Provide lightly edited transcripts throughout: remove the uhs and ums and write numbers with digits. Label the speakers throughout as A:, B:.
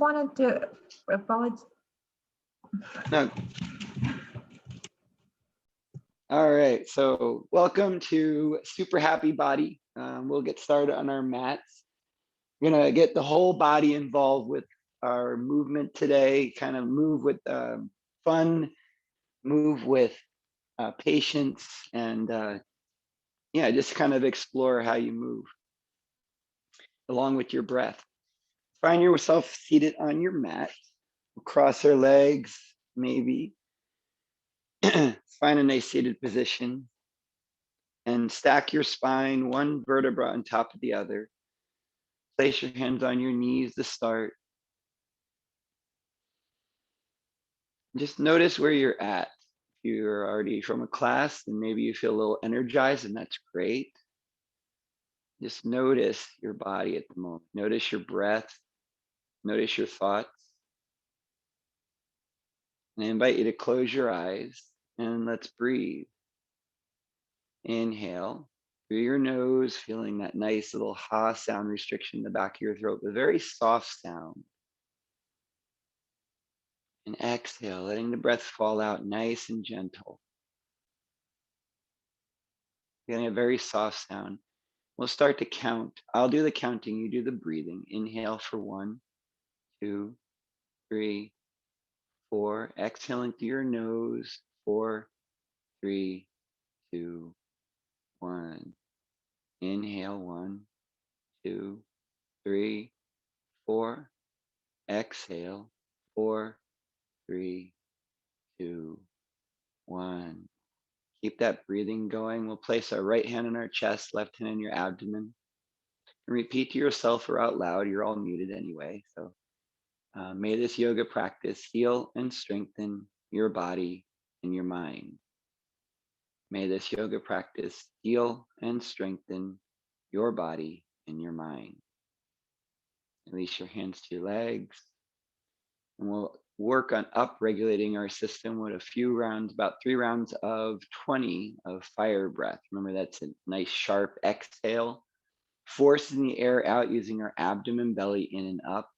A: wanted to apologize.
B: No. All right, so welcome to Super Happy Body. We'll get started on our mats. We're gonna get the whole body involved with our movement today, kind of move with fun, move with patience, and yeah, just kind of explore how you move along with your breath. Find yourself seated on your mat, cross our legs, maybe. Find a nice seated position and stack your spine one vertebra on top of the other. Place your hands on your knees to start. Just notice where you're at. If you're already from a class, then maybe you feel a little energized, and that's great. Just notice your body at the moment. Notice your breath. Notice your thoughts. And I invite you to close your eyes and let's breathe. Inhale through your nose, feeling that nice little ha sound restriction in the back of your throat, the very soft sound. And exhale, letting the breath fall out nice and gentle. Feeling a very soft sound. We'll start to count. I'll do the counting, you do the breathing. Inhale for 1, 2, 3, 4. Exhaling through your nose. 4, 3, 2, 1. Inhale 1, 2, 3, 4. Exhale 4, 3, 2, 1. Keep that breathing going. We'll place our right hand on our chest, left hand in your abdomen. And repeat to yourself or out loud. You're all muted anyway. So may this yoga practice heal and strengthen your body and your mind. May this yoga practice heal and strengthen your body and your mind. Release your hands to your legs. And we'll work on upregulating our system with a few rounds, about 3 rounds of 20 of fire breath. Remember, that's a nice sharp exhale, forcing the air out using our abdomen, belly in and up.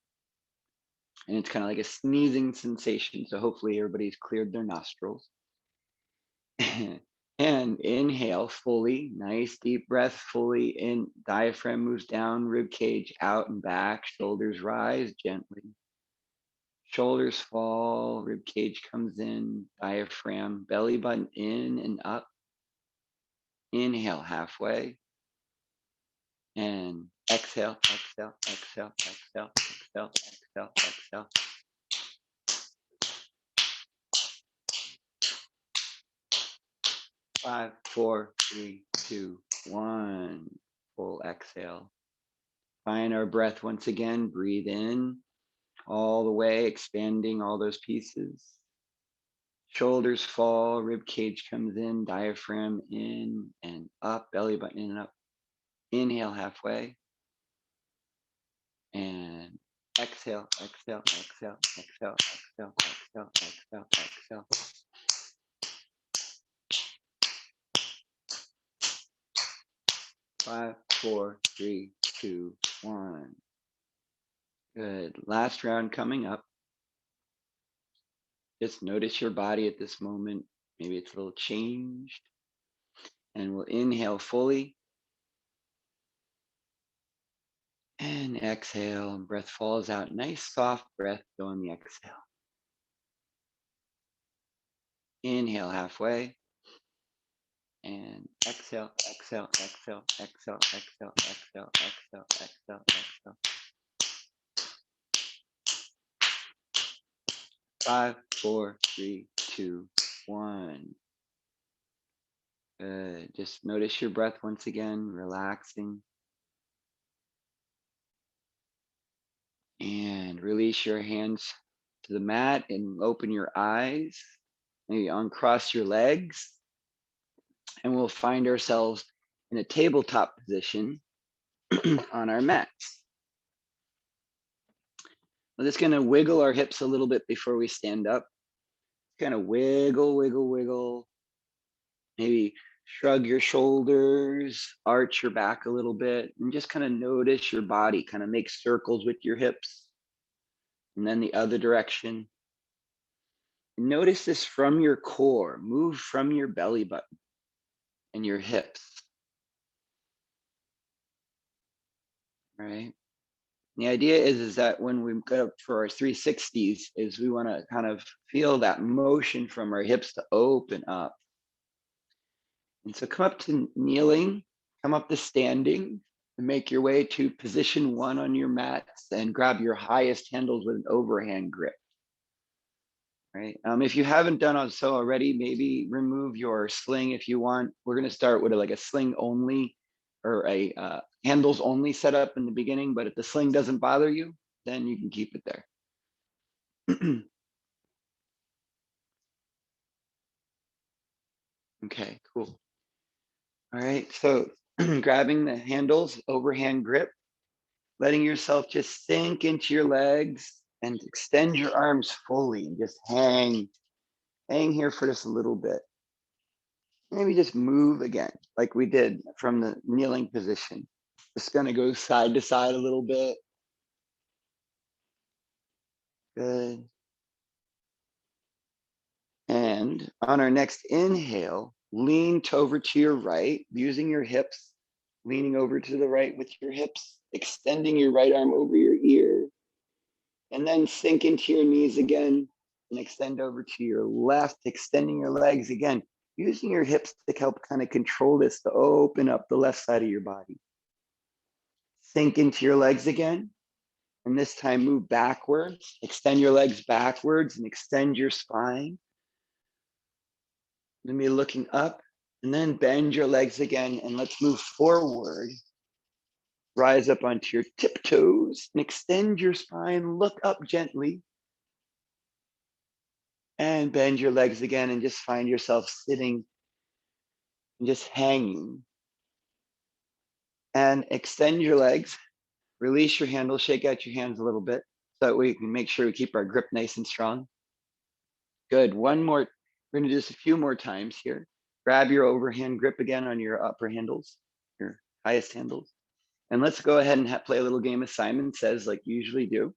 B: And it's kind of like a sneezing sensation. So hopefully everybody's cleared their nostrils. And inhale fully, nice deep breath fully in, diaphragm moves down, rib cage out and back, shoulders rise gently. Shoulders fall, rib cage comes in, diaphragm, belly button in and up. Inhale halfway. And exhale, exhale, exhale, exhale, exhale, exhale, exhale. Five, 4, 3, 2, 1. Full exhale. Find our breath once again. Breathe in all the way, expanding all those pieces. Shoulders fall, rib cage comes in, diaphragm in and up, belly button in and up. Inhale halfway. And exhale, exhale, exhale, exhale, exhale, exhale, exhale, exhale. Five, 4, 3, 2, 1. Good. Last round coming up. Just notice your body at this moment. Maybe it's a little changed. And we'll inhale fully. And exhale. Breath falls out. Nice soft breath on the exhale. Inhale halfway. And exhale, exhale, exhale, exhale, exhale, exhale, exhale, exhale, exhale. 5, 4, 3, 2, 1. Good. Just notice your breath once again, relaxing. And release your hands to the mat and open your eyes. Maybe uncross your legs. And we'll find ourselves in a tabletop position on our mats. We're just going to wiggle our hips a little bit before we stand up. Kind of wiggle, wiggle, wiggle. Maybe shrug your shoulders, arch your back a little bit, and just kind of notice your body. Kind of make circles with your hips. And then the other direction. Notice this from your core, move from your belly button and your hips, right? The idea is that when we go up for our 360s, is we want to kind of feel that motion from our hips to open up. And so come up to kneeling, come up to standing, and make your way to position 1 on your mats and grab your highest handles with an overhand grip. Right. If you haven't done so already, maybe remove your sling if you want. We're going to start with like a sling only or a handles only setup in the beginning. But if the sling doesn't bother you, then you can keep it there. Okay, cool. All right. So grabbing the handles, overhand grip, letting yourself just sink into your legs and extend your arms fully and just hang here for just a little bit. Maybe just move again, like we did from the kneeling position. Just gonna go side to side a little bit. Good. And on our next inhale, lean over to your right, using your hips, leaning over to the right with your hips, extending your right arm over your ear, and then sink into your knees again and extend over to your left, extending your legs again, using your hips to help kind of control this to open up the left side of your body. Sink into your legs again. And this time move backwards, extend your legs backwards and extend your spine. Then be looking up and then bend your legs again and let's move forward. Rise up onto your tiptoes and extend your spine, look up gently. And bend your legs again and just find yourself sitting and just hanging. And extend your legs, release your handle, shake out your hands a little bit so that we can make sure we keep our grip nice and strong. Good. One more. We're going to do this a few more times here. Grab your overhand grip again on your upper handles, your highest handles. And let's go ahead and play a little game of Simon Says like you usually do.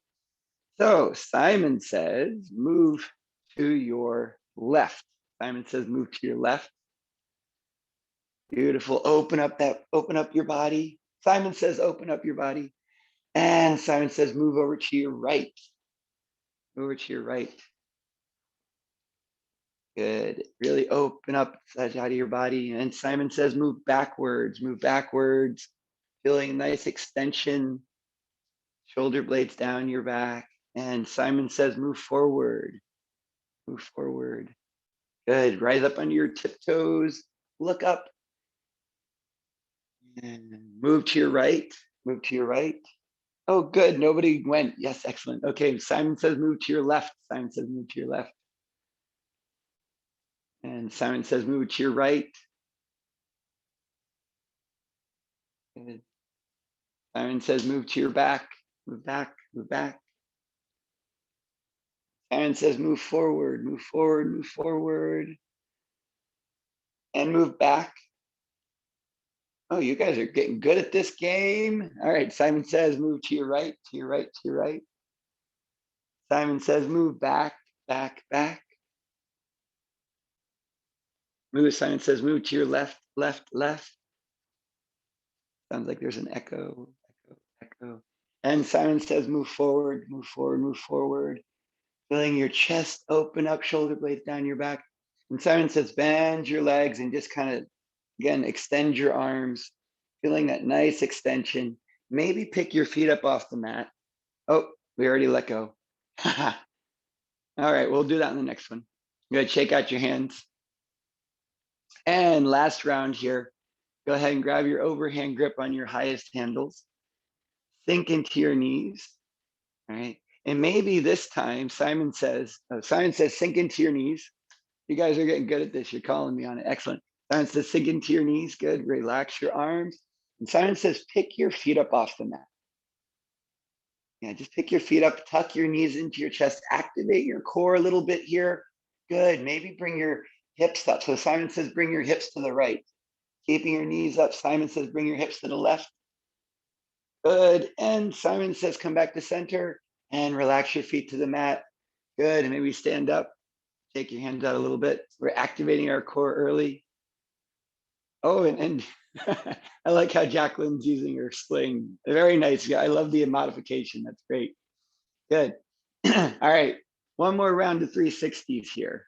B: So Simon says, move to your left. Simon says, move to your left. Beautiful. Open up your body. Simon says, open up your body. And Simon says, move over to your right. Over to your right. Good. Really open up the side of your body. And Simon says, move backwards, feeling a nice extension, shoulder blades down your back. And Simon says, move forward. Good. Rise up on your tiptoes, look up. And move to your right. Oh, good. Nobody went. Yes, excellent. Okay. Simon says, move to your left. And Simon says, move to your right. Good. Simon says, move to your back. Move back. Simon says, move forward. And move back. Oh, you guys are getting good at this game. All right. Simon says, move to your right. Simon says, move back. Simon says, move to your left. Sounds like there's an echo. And Simon says, move forward. Feeling your chest open up, shoulder blades down your back. And Simon says, bend your legs and just kind of, again, extend your arms, feeling that nice extension. Maybe pick your feet up off the mat. Oh, we already let go. All right, we'll do that in the next one. Good, shake out your hands. And last round here, go ahead and grab your overhand grip on your highest handles. Sink into your knees, all right? And maybe this time, Simon says, sink into your knees. You guys are getting good at this. You're calling me on it. Excellent. Simon says, sink into your knees. Good. Relax your arms. And Simon says, pick your feet up off the mat. Yeah, just pick your feet up, tuck your knees into your chest, activate your core a little bit here. Good. Maybe bring your hips up. So Simon says, bring your hips to the right. Keeping your knees up. Simon says, bring your hips to the left. Good. And Simon says, come back to center. And relax your feet to the mat. Good, and maybe stand up. Take your hands out a little bit. We're activating our core early. Oh, and I like how Jacqueline's using her sling. Very nice. I love the modification. That's great. Good. All right. One more round of 360s here.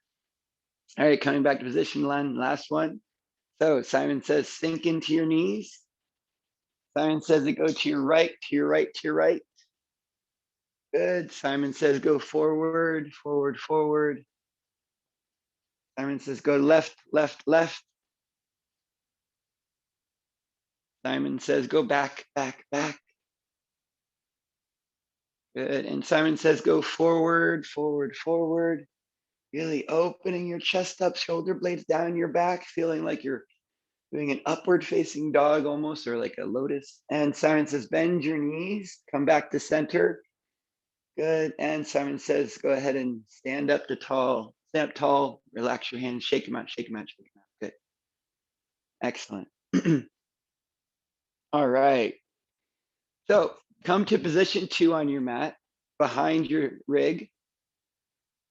B: All right, coming back to position one, last one. So Simon says, sink into your knees. Simon says to go to your right, to your right, to your right. Good. Simon says, go forward, forward, forward. Simon says, go left, left, left. Simon says, go back, back, back. Good. And Simon says, go forward, forward, forward. Really opening your chest up, shoulder blades down your back, feeling like you're doing an upward facing dog almost, or like a lotus. And Simon says, bend your knees, come back to center. Good. And Simon says, go ahead and stand up to tall, stand up tall, relax your hands, shake them out, shake them out, shake them out. Good. Excellent. All right. So come to position 2 on your mat, behind your rig,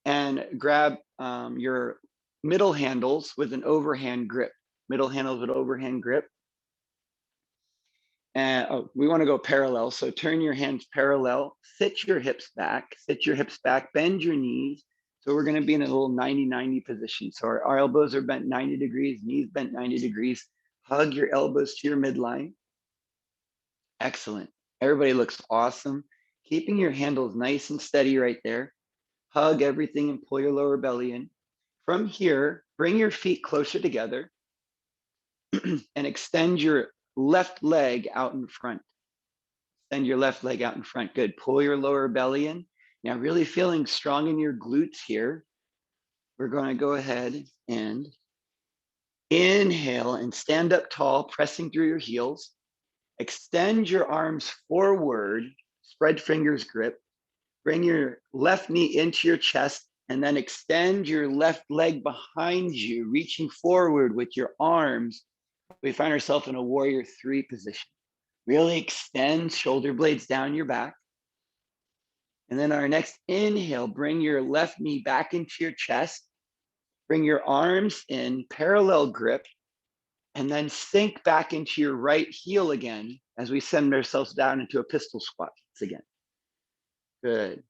B: and grab your middle handles with an overhand grip. Middle handles with overhand grip. And we want to go parallel. So turn your hands parallel, sit your hips back, bend your knees. So we're going to be in a little 90-90 position. So our elbows are bent 90 degrees, knees bent 90 degrees. Hug your elbows to your midline. Excellent. Everybody looks awesome. Keeping your handles nice and steady right there. Hug everything and pull your lower belly in. From here, bring your feet closer together and extend your left leg out in front. Extend your left leg out in front. Good. Pull your lower belly in. Now, really feeling strong in your glutes here. We're going to go ahead and inhale and stand up tall, pressing through your heels. Extend your arms forward, spread fingers grip. Bring your left knee into your chest and then extend your left leg behind you, reaching forward with your arms. We find ourselves in a warrior 3 position. Really extend shoulder blades down your back. And then our next inhale, bring your left knee back into your chest. Bring your arms in parallel grip and then sink back into your right heel again as we send ourselves down into a pistol squat again. Good.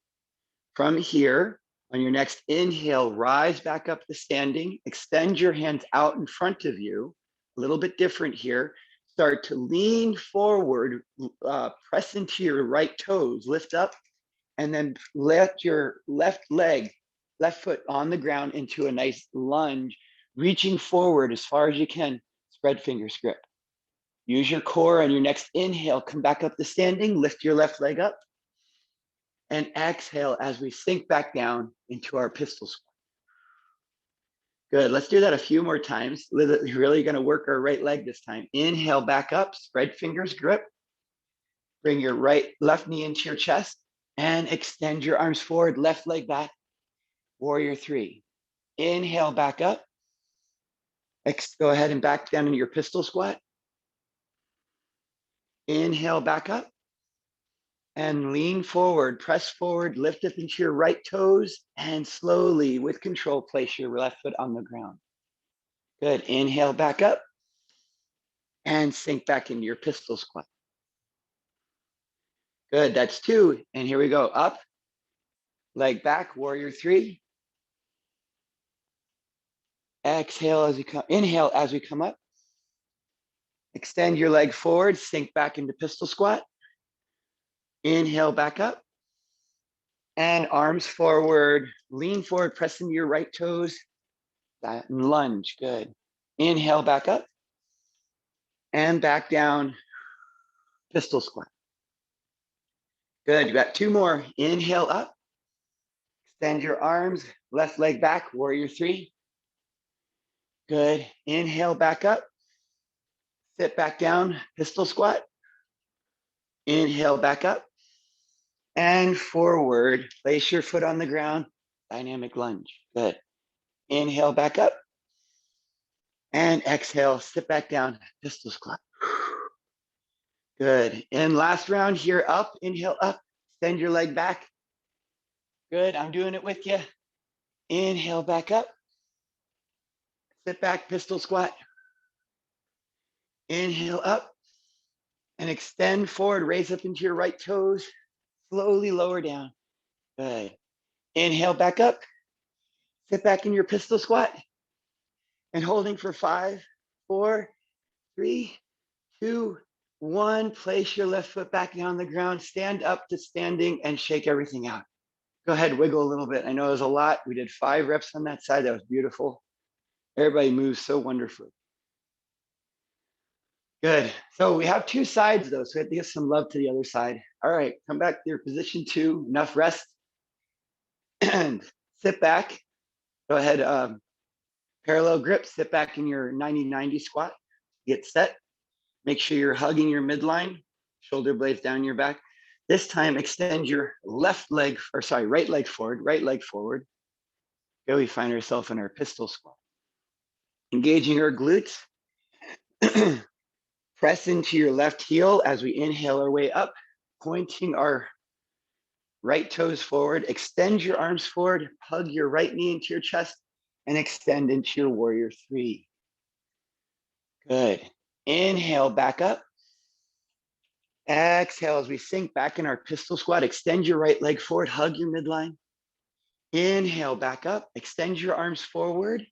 B: From here, on your next inhale, rise back up to standing, extend your hands out in front of you, a little bit different here. Start to lean forward, press into your right toes, lift up, and then let your left foot on the ground into a nice lunge, reaching forward as far as you can, spread fingers grip. Use your core on your next inhale, come back up to standing, lift your left leg up, and exhale as we sink back down into our pistol squat. Good, let's do that a few more times. We're really gonna work our right leg this time. Inhale back up, spread fingers grip. Bring your left knee into your chest and extend your arms forward, left leg back, warrior 3. Inhale back up. Go ahead and back down into your pistol squat. Inhale back up. And lean forward, press forward, lift up into your right toes, and slowly, with control, place your left foot on the ground. Good. Inhale back up and sink back into your pistol squat. Good. That's 2. And here we go. Up, leg back, warrior 3. Exhale as we come, inhale as we come up. Extend your leg forward, sink back into pistol squat. Inhale back up. And arms forward, lean forward, press into your right toes. That lunge. Good. Inhale back up. And back down, pistol squat. Good, you got 2 more. Inhale up, extend your arms, left leg back, warrior 3. Good, inhale back up, sit back down, pistol squat. Inhale back up and forward, place your foot on the ground, dynamic lunge. Good, inhale back up and exhale, sit back down, pistol squat. Good, and last round here, up, inhale up, extend your leg back, Good, I'm doing it with you. Inhale back up. Sit back, pistol squat. Inhale up and extend forward, raise up into your right toes. Slowly lower down. Good. Inhale back up. Sit back in your pistol squat and holding for 5, 4, 3, 2, 1. Place your left foot back down on the ground. Stand up to standing and shake everything out. Go ahead, wiggle a little bit. I know it was a lot. We did 5 reps on that side. That was beautiful. Everybody moves so wonderfully. Good. So we have 2 sides though, so we have to give some love to the other side. All right, come back to your position 2. Enough rest. And sit back. Go ahead, parallel grip. Sit back in your 90-90 squat. Get set. Make sure you're hugging your midline. Shoulder blades down your back. This time, extend your right leg forward, right leg forward. Here we find ourselves in our pistol squat. Engaging our glutes. Press into your left heel as we inhale our way up, pointing our right toes forward. Extend your arms forward, hug your right knee into your chest, and extend into your warrior 3. Good. Inhale back up. Exhale as we sink back in our pistol squat. Extend your right leg forward, hug your midline. Inhale back up, extend your arms forward,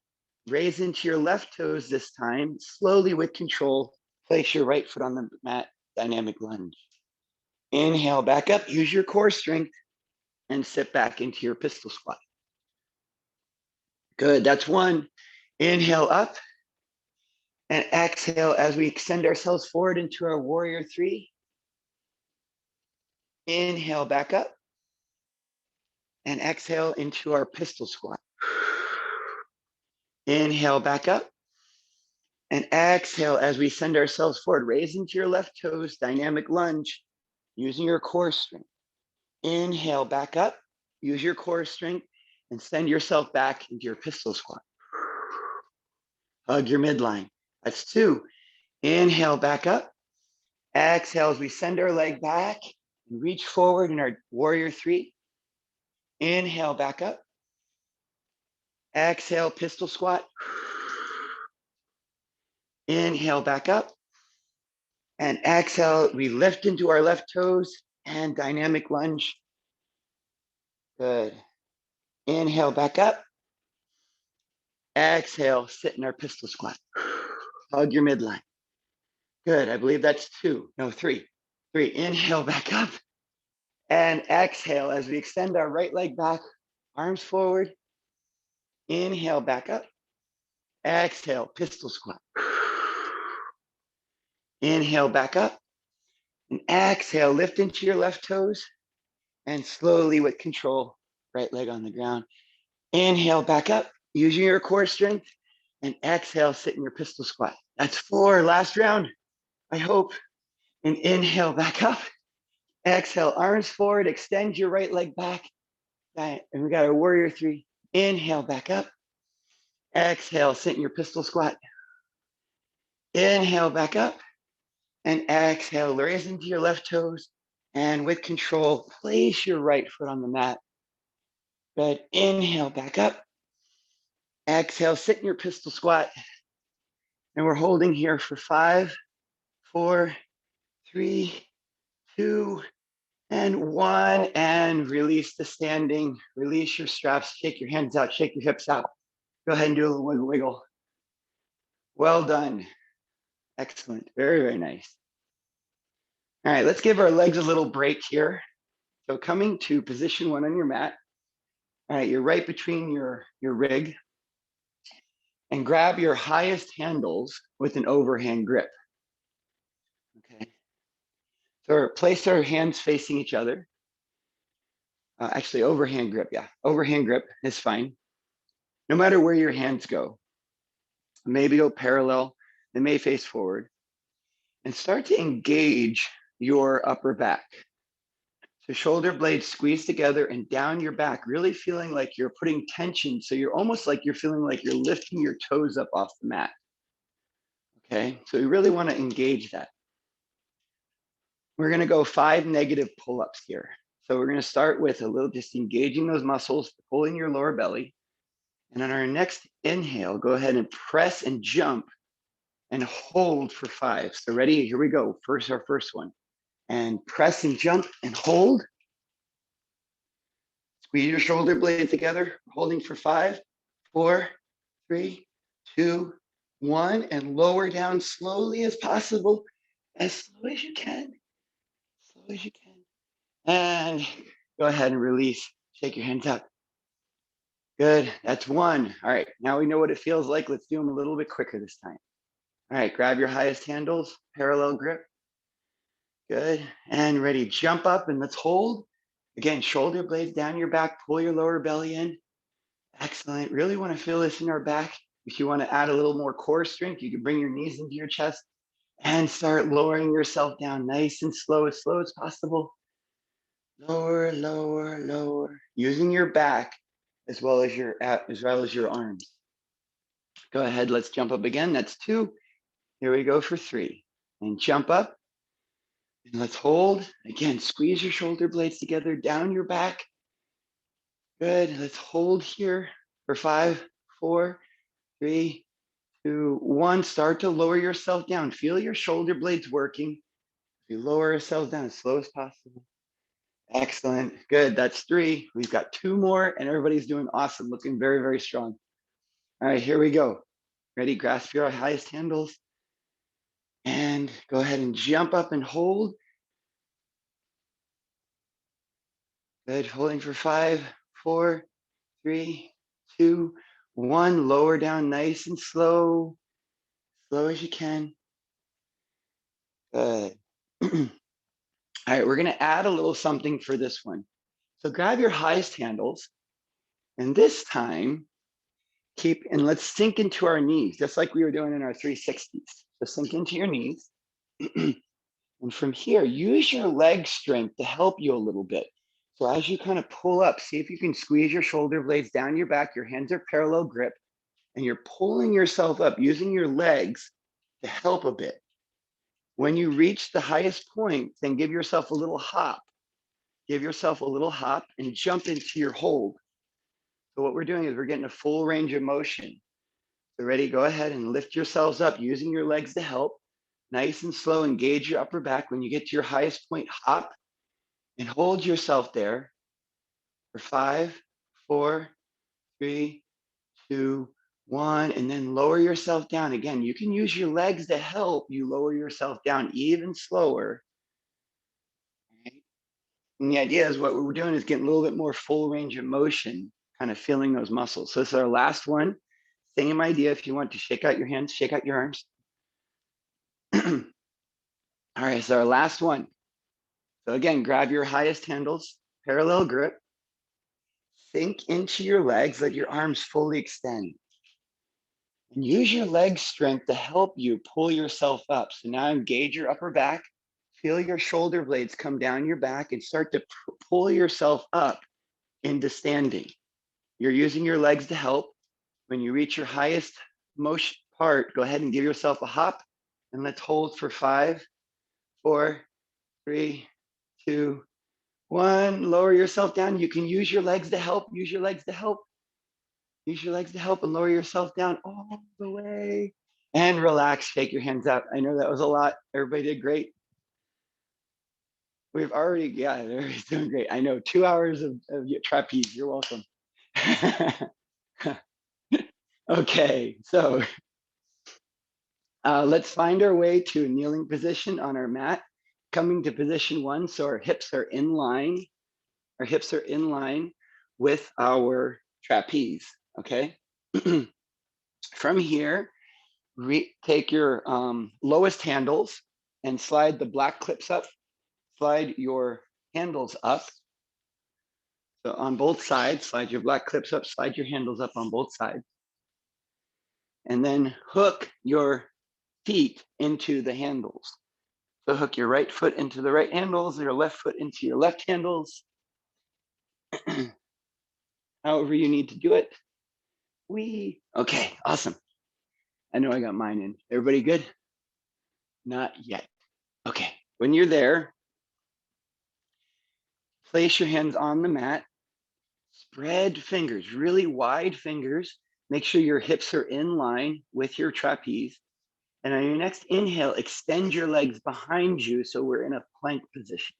B: raise into your left toes this time, slowly with control. Place your right foot on the mat, dynamic lunge. Inhale back up, use your core strength, and sit back into your pistol squat. Good, that's 1. Inhale up, and exhale as we extend ourselves forward into our warrior 3. Inhale back up, and exhale into our pistol squat. Inhale back up, and exhale as we send ourselves forward. Raise into your left toes, dynamic lunge, using your core strength. Inhale back up, use your core strength, and send yourself back into your pistol squat. Hug your midline. That's 2. Inhale back up. Exhale as we send our leg back and reach forward in our warrior 3. Inhale back up. Exhale, pistol squat. Inhale back up. And exhale, we lift into our left toes and dynamic lunge. Good. Inhale back up. Exhale, sit in our pistol squat. Hug your midline. Good. I believe that's 2. No, 3. 3. Inhale back up. And exhale as we extend our right leg back, arms forward. Inhale back up. Exhale, pistol squat. Inhale back up. And exhale, lift into your left toes. And slowly with control, right leg on the ground. Inhale back up, using your core strength. And exhale, sit in your pistol squat. That's 4. Last round, I hope. And inhale back up. Exhale, arms forward, extend your right leg back. And we got our warrior 3. Inhale back up. Exhale, sit in your pistol squat. Inhale back up. And exhale, raise into your left toes. And with control, place your right foot on the mat. Good. Inhale back up. Exhale, sit in your pistol squat. And we're holding here for 5, 4, 3, 2, and 1. And release the standing. Release your straps. Shake your hands out. Shake your hips out. Go ahead and do a little wiggle wiggle. Well done. Excellent. Very, very nice. All right, let's give our legs a little break here. So coming to position 1 on your mat. All right, you're right between your rig. And grab your highest handles with an overhand grip. Okay. So place our hands facing each other. Actually, overhand grip, yeah. Overhand grip is fine. No matter where your hands go. Maybe go parallel, they may face forward. And start to engage your upper back. So shoulder blades squeeze together and down your back, really feeling like you're putting tension. So you're almost like you're feeling like you're lifting your toes up off the mat. Okay, so you really want to engage that. We're going to go 5 negative pull-ups here. So we're going to start with a little just engaging those muscles, pulling your lower belly. And on our next inhale, go ahead and press and jump and hold for 5. So ready? Here we go. Our first one. And press and jump and hold. Squeeze your shoulder blades together, holding for 5, 4, 3, 2, 1, and lower down slowly as possible, as slow as you can, slow as you can. And go ahead and release. Shake your hands up. Good. That's 1. All right. Now we know what it feels like. Let's do them a little bit quicker this time. All right. Grab your highest handles, parallel grip. Good. And ready. Jump up and let's hold. Again, shoulder blades down your back. Pull your lower belly in. Excellent. Really want to feel this in our back. If you want to add a little more core strength, you can bring your knees into your chest and start lowering yourself down nice and slow as possible. Lower, lower, lower. Using your back as well as your arms. Go ahead. Let's jump up again. That's 2. Here we go for 3. And jump up. And let's hold. Again, squeeze your shoulder blades together down your back. Good. Let's hold here for 5, 4, 3, 2, 1. Start to lower yourself down. Feel your shoulder blades working. You lower yourself down as slow as possible. Excellent. Good. That's 3. We've got 2 more and everybody's doing awesome. Looking very, very strong. All right, here we go. Ready? Grasp your highest handles and go ahead and jump up and hold. Good. Holding for 5, 4, 3, 2, 1. Lower down nice and slow. Slow as you can. Good. All right, we're going to add a little something for this one. So grab your highest handles, and this time, let's sink into our knees, just like we were doing in our 360s. So sink into your knees. And from here, use your leg strength to help you a little bit. So as you kind of pull up, see if you can squeeze your shoulder blades down your back. Your hands are parallel grip, and you're pulling yourself up using your legs to help a bit. When you reach the highest point, then give yourself a little hop. Give yourself a little hop and jump into your hold. So what we're doing is we're getting a full range of motion. So ready, go ahead and lift yourselves up using your legs to help. Nice and slow, engage your upper back. When you get to your highest point, hop and hold yourself there for 5, 4, 3, 2, 1, and then lower yourself down. Again, you can use your legs to help you lower yourself down even slower. And the idea is what we're doing is getting a little bit more full range of motion, kind of feeling those muscles. So this is our last one. Same idea. If you want to shake out your hands, shake out your arms. All right, so our last one. So again, grab your highest handles, parallel grip, sink into your legs, let your arms fully extend. And use your leg strength to help you pull yourself up. So now engage your upper back, feel your shoulder blades come down your back and start to pull yourself up into standing. You're using your legs to help. When you reach your highest motion part, go ahead and give yourself a hop and let's hold for 5, 4, 3, 2, 1. Lower yourself down. You can use your legs to help. Use your legs to help. Use your legs to help and lower yourself down all the way. And relax. Shake your hands out. I know that was a lot. Everybody did great. We've already, yeah, everybody's doing great. I know 2 hours of trapeze. You're welcome. Okay, so let's find our way to a kneeling position on our mat. Coming to position 1, so our hips are in line. Our hips are in line with our trapeze, okay? From here, take your lowest handles and slide the black clips up. Slide your handles up. So on both sides, slide your black clips up, slide your handles up on both sides. And then hook your feet into the handles. So hook your right foot into the right handles, your left foot into your left handles. However you need to do it. Okay, awesome. I know I got mine in. Everybody good? Not yet. Okay, when you're there, Place your hands on the mat. Spread fingers, really wide fingers. Make sure your hips are in line with your trapeze. And on your next inhale, extend your legs behind you so we're in a plank position.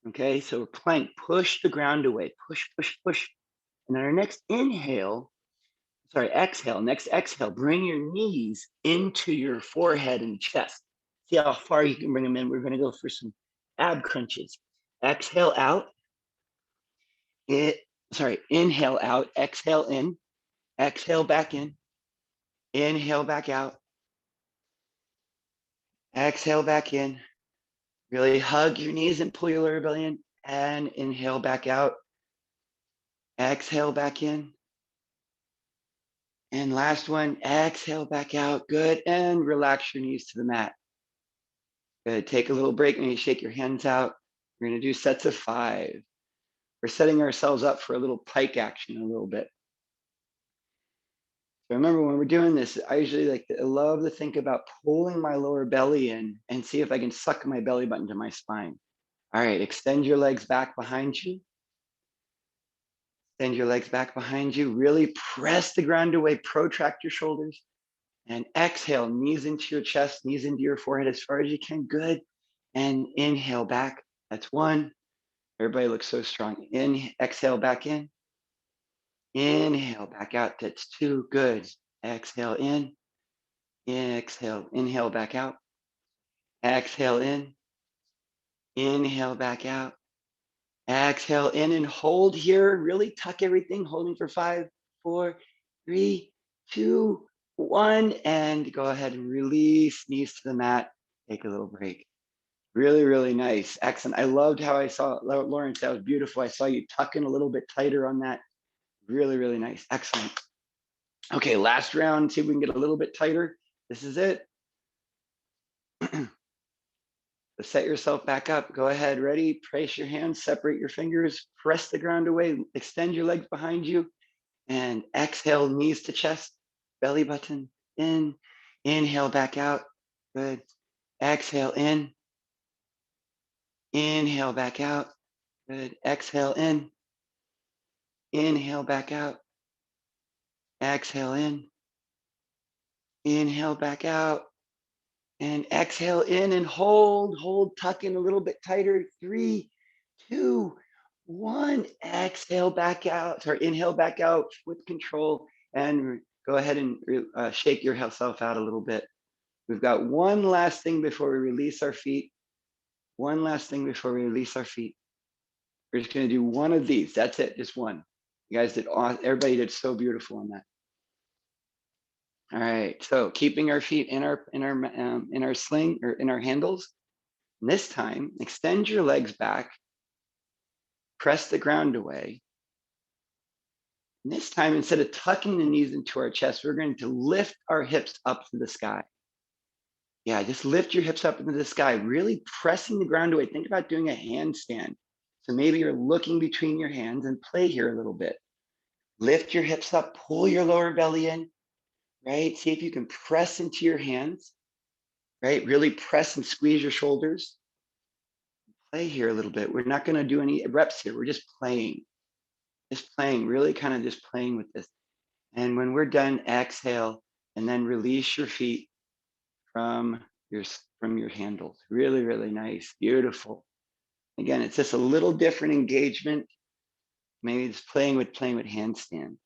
B: Okay, so plank, push the ground away, push, push, push. And on our next next exhale, bring your knees into your forehead and chest. See how far you can bring them in. We're gonna go for some ab crunches. Exhale out. Inhale out, exhale in, exhale back in, inhale back out, exhale back in. Really hug your knees and pull your lower belly in, and inhale back out, exhale back in. And last one, exhale back out. Good. And relax your knees to the mat. Good. Take a little break. Maybe shake your hands out. We're going to do sets of 5. We're setting ourselves up for a little pike action a little bit. So remember, when we're doing this, I usually love to think about pulling my lower belly in and see if I can suck my belly button to my spine. All right, extend your legs back behind you. Extend your legs back behind you. Really press the ground away, protract your shoulders. And exhale, knees into your chest, knees into your forehead as far as you can. Good. And inhale back. That's 1. Everybody looks so strong. Exhale back in. Inhale back out. That's 2. Good. Exhale in. Exhale. Inhale back out. Exhale in. Inhale back out. Exhale in and hold here. Really tuck everything. Holding for 5, 4, 3, 2, 1. And go ahead and release knees to the mat. Take a little break. Really, really nice. Excellent. I loved how I saw Lawrence. That was beautiful. I saw you tuck in a little bit tighter on that. Really, really nice. Excellent. Okay, last round. See if we can get a little bit tighter. This is it. So set yourself back up. Go ahead. Ready? Place your hands. Separate your fingers. Press the ground away. Extend your legs behind you. And exhale, knees to chest. Belly button in. Inhale back out. Good. Exhale in. Inhale back out. Good. Exhale in. Inhale back out. Exhale in. Inhale back out. And exhale in and hold. Hold, tuck in a little bit tighter. 3, 2, 1. Exhale back out. Sorry, inhale back out with control. And go ahead and shake yourself out a little bit. We've got one last thing before we release our feet. One last thing before we release our feet. We're just going to do one of these. That's it, just one. You guys did awesome. Everybody did so beautiful on that. All right. So keeping our feet in our sling or in our handles. And this time, extend your legs back. Press the ground away. And this time, instead of tucking the knees into our chest, we're going to lift our hips up to the sky. Yeah, just lift your hips up into the sky, really pressing the ground away. Think about doing a handstand. So maybe you're looking between your hands and play here a little bit. Lift your hips up, pull your lower belly in, right? See if you can press into your hands, right? Really press and squeeze your shoulders. Play here a little bit. We're not going to do any reps here. We're just playing, really kind of just playing with this. And when we're done, exhale and then release your feet from your handles. Really, really nice, beautiful. Again, it's just a little different engagement. Maybe it's playing with handstand.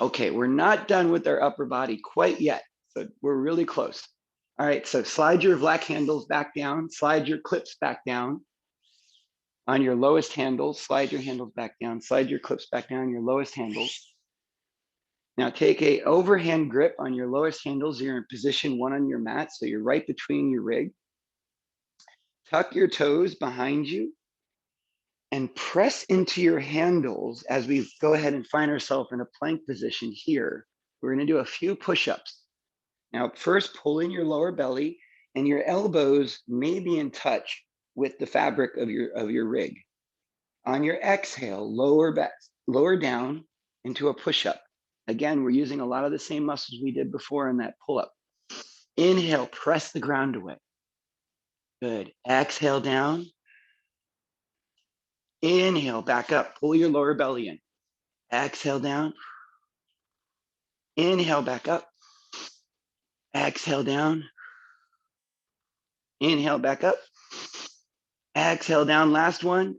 B: Okay, we're not done with our upper body quite yet, so we're really close. All right, so slide your black handles back down, slide your clips back down. On your lowest handles, slide your handles back down, slide your clips back down, your lowest handles. Now take a overhand grip on your lowest handles. You're in position 1 on your mat, so you're right between your rig. Tuck your toes behind you and press into your handles as we go ahead and find ourselves in a plank position here. We're going to do a few push-ups. Now, first pull in your lower belly and your elbows may be in touch with the fabric of your rig. On your exhale, lower down into a push-up. Again, we're using a lot of the same muscles we did before in that pull-up. Inhale, press the ground away. Good. Exhale down. Inhale, back up, pull your lower belly in. Exhale down. Inhale, back up. Exhale down. Inhale, back up. Exhale down, last one.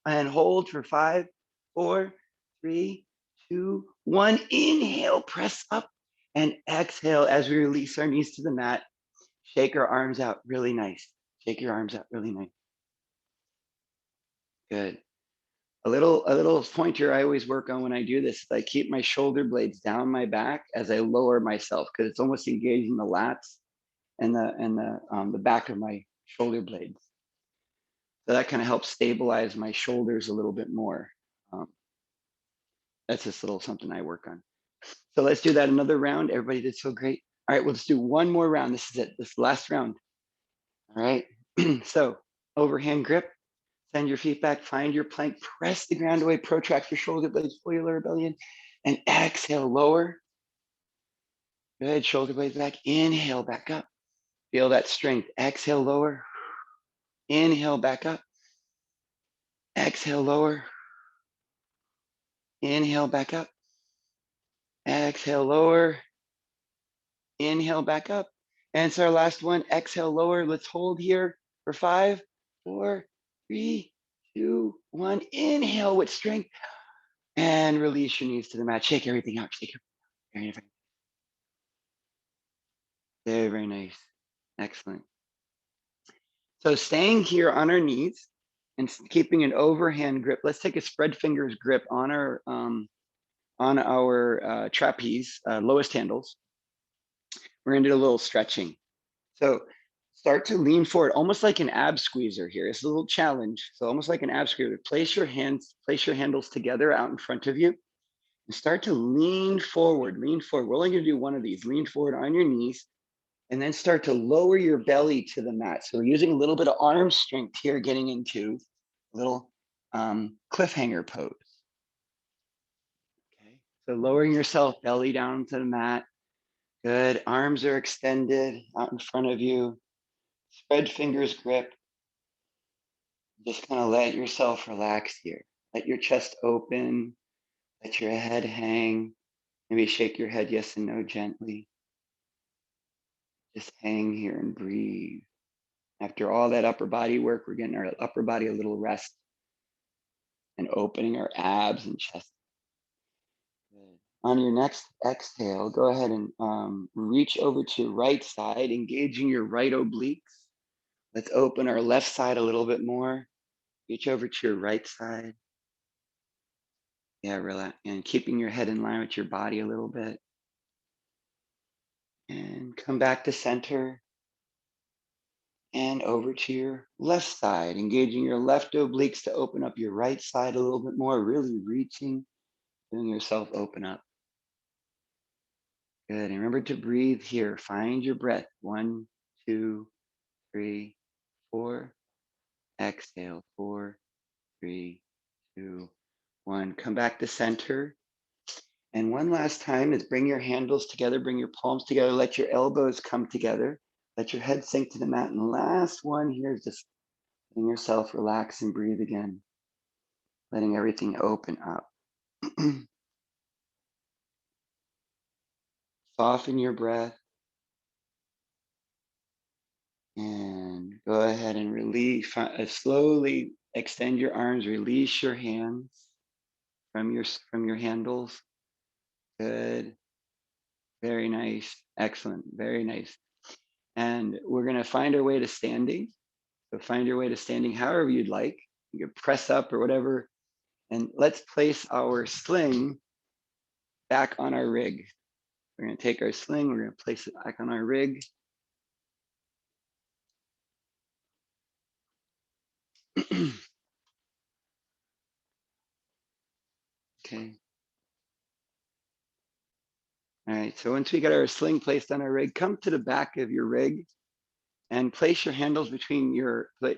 B: And hold for 5, 4, 3, 2, 1. Inhale, press up and exhale as we release our knees to the mat. Shake our arms out really nice. Shake your arms out really nice. Good. A little pointer I always work on when I do this is I keep my shoulder blades down my back as I lower myself because it's almost engaging the lats and the back of my shoulder blades. So that kind of helps stabilize my shoulders a little bit more. That's just a little something I work on. So let's do that another round. Everybody did so great. All right, let's do one more round. This is it, this last round. All right, so overhand grip, send your feet back, find your plank, press the ground away, protract your shoulder blades, pull your lower belly in, and exhale, lower. Good, shoulder blades back, inhale, back up. Feel that strength, exhale, lower. Inhale, back up. Exhale, lower. Inhale, back up. Exhale, lower. Inhale, back up. And it's our last one. Exhale, lower. Let's hold here for 5, 4, 3, 2, 1. Inhale with strength and release your knees to the mat. Shake everything out. Shake everything. Very, very nice. Excellent. So staying here on our knees and keeping an overhand grip. Let's take a spread fingers grip on our trapeze, lowest handles. We're gonna do a little stretching. So start to lean forward, almost like an ab squeezer here. It's a little challenge. So almost like an ab squeezer. Place your handles together out in front of you and start to lean forward, lean forward. We're only gonna do one of these. Lean forward on your knees and then start to lower your belly to the mat. So we're using a little bit of arm strength here, getting into a little cliffhanger pose. Okay, so lowering yourself, belly down to the mat. Good, arms are extended out in front of you. Spread fingers grip. Just kind of let yourself relax here. Let your chest open. Let your head hang. Maybe shake your head yes and no gently. Just hang here and breathe. After all that upper body work, we're getting our upper body a little rest and opening our abs and chest. Good. On your next exhale, go ahead and reach over to your right side, engaging your right obliques. Let's open our left side a little bit more. Reach over to your right side. Yeah, relax and keeping your head in line with your body a little bit. And come back to center and over to your left side, engaging your left obliques to open up your right side a little bit more, really reaching, feeling yourself open up. Good. And remember to breathe here. Find your breath. 1, 2, 3, 4. Exhale. 4, 3, 2, 1. Come back to center. And one last time is bring your handles together, bring your palms together, let your elbows come together, let your head sink to the mat. And the last one here is just letting yourself relax and breathe again, letting everything open up. Soften your breath and go ahead and release, slowly extend your arms, release your hands from your handles. Good. Very nice. Excellent. Very nice. And we're going to find our way to standing. So find your way to standing however you'd like. You can press up or whatever. And let's place our sling back on our rig. We're going to take our sling, we're going to place it back on our rig. Okay. All right, so once we get our sling placed on our rig, come to the back of your rig and place your handles between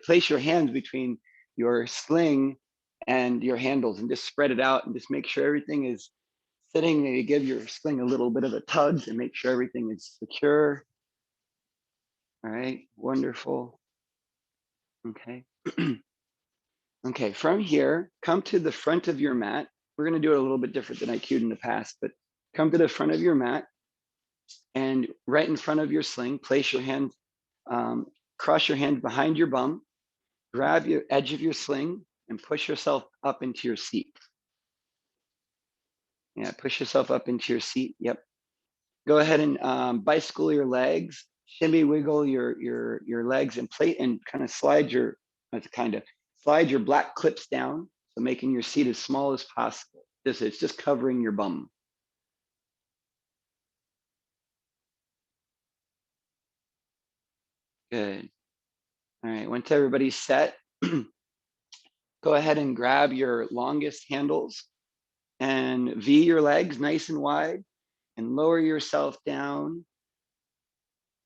B: place your hands between your sling and your handles and just spread it out and just make sure everything is sitting. You give your sling a little bit of a tug and make sure everything is secure. All right, wonderful. Okay. Okay, from here, come to the front of your mat. We're gonna do it a little bit different than I cued in the past, but come to the front of your mat and right in front of your sling, place your hand, um, cross your hand behind your bum, grab your edge of your sling and push yourself up into your seat. Yeah, push yourself up into your seat. Yep. Go ahead and bicycle your legs, shimmy wiggle your legs and plate and kind of slide your black clips down. So making your seat as small as possible. It's just covering your bum. Good. All right. Once everybody's set, go ahead and grab your longest handles and V your legs nice and wide and lower yourself down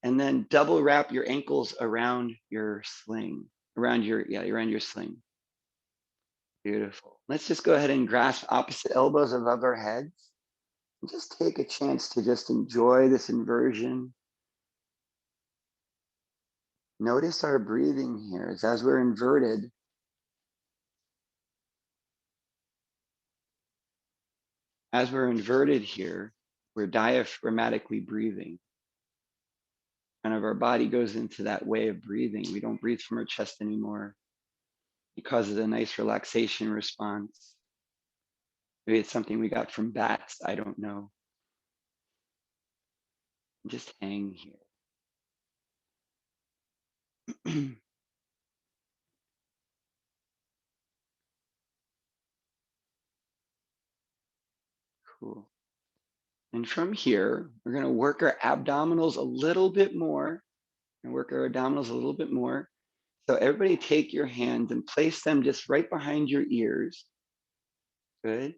B: and then double wrap your ankles around your sling, around your sling. Beautiful. Let's just go ahead and grasp opposite elbows above our heads. And just take a chance to just enjoy this inversion. Notice our breathing here as we're inverted. As we're inverted here, we're diaphragmatically breathing. Kind of our body goes into that way of breathing. We don't breathe from our chest anymore. It causes a nice relaxation response. Maybe it's something we got from bats. I don't know. Just hang here. Cool. And from here, we're going to work our abdominals a little bit more and work our abdominals a little bit more. So everybody take your hands and place them just right behind your ears. Good.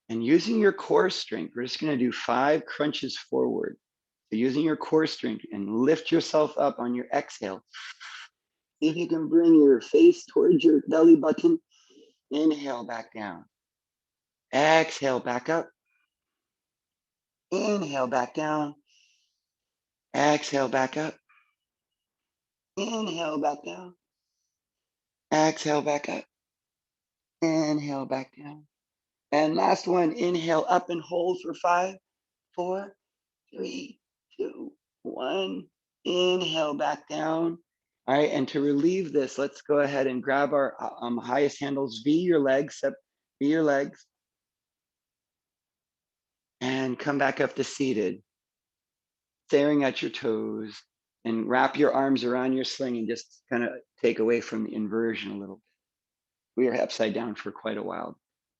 B: And using your core strength, we're just going to do 5 crunches forward. So using your core strength and lift yourself up on your exhale. See if you can bring your face towards your belly button. Inhale back down. Exhale back up. Inhale back down. Exhale back up. Inhale back down. Exhale back up. Inhale back down. And last one, inhale up and hold for 5, 4, 3, 2, 1. Inhale back down. All right, and to relieve this, let's go ahead and grab our highest handles, V your legs, and come back up to seated, staring at your toes, and wrap your arms around your sling and just kind of take away from the inversion a little bit. We are upside down for quite a while.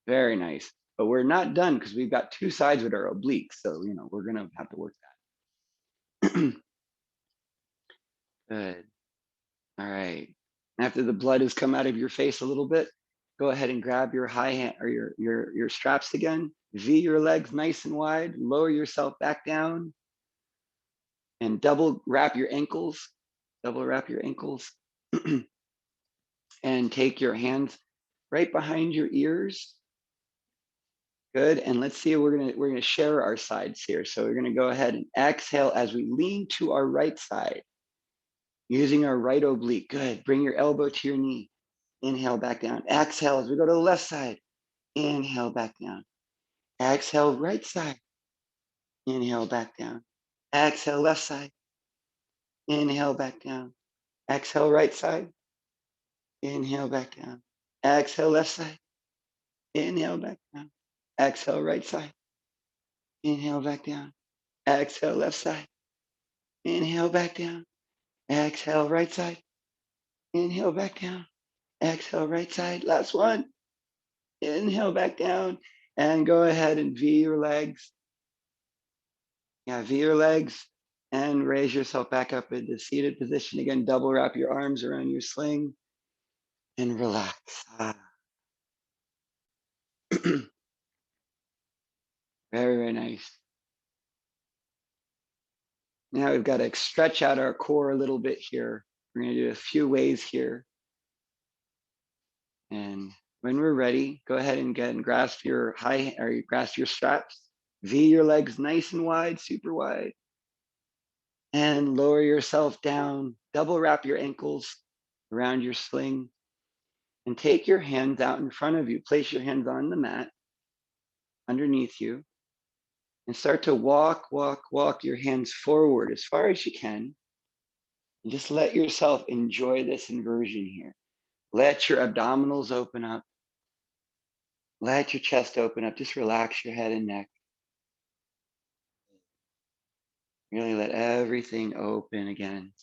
B: Very nice. But we're not done because we've got 2 sides with our obliques. So, we're going to have to work that. Good. All right. After the blood has come out of your face a little bit, go ahead and grab your high hand or your straps again. V your legs nice and wide. Lower yourself back down and double wrap your ankles. Double wrap your ankles. And take your hands right behind your ears. Good. And let's see, we're gonna share our sides here. So we're gonna go ahead and exhale as we lean to our right side, using our right oblique. Good. Bring your elbow to your knee. Inhale back down. Exhale as we go to the left side. Inhale back down. Exhale right side. Inhale back down. Exhale left side. Inhale back down. Exhale right side. Inhale back down. Exhale left side. Inhale back down. Exhale right side. Inhale back down. Exhale left side. Inhale back down. Exhale right side. Inhale back down. Exhale right side. Last one. Inhale back down. And go ahead and V your legs. Yeah, V your legs and raise yourself back up into seated position. Again, double wrap your arms around your sling and relax. Very, very nice. Now we've got to stretch out our core a little bit here. We're going to do a few ways here. And when we're ready, go ahead and grasp your grasp your straps. V your legs nice and wide, super wide. And lower yourself down. Double wrap your ankles around your sling. And take your hands out in front of you. Place your hands on the mat underneath you and start to walk your hands forward as far as you can. And just let yourself enjoy this inversion here. Let your abdominals open up. Let your chest open up. Just relax your head and neck. Really let everything open again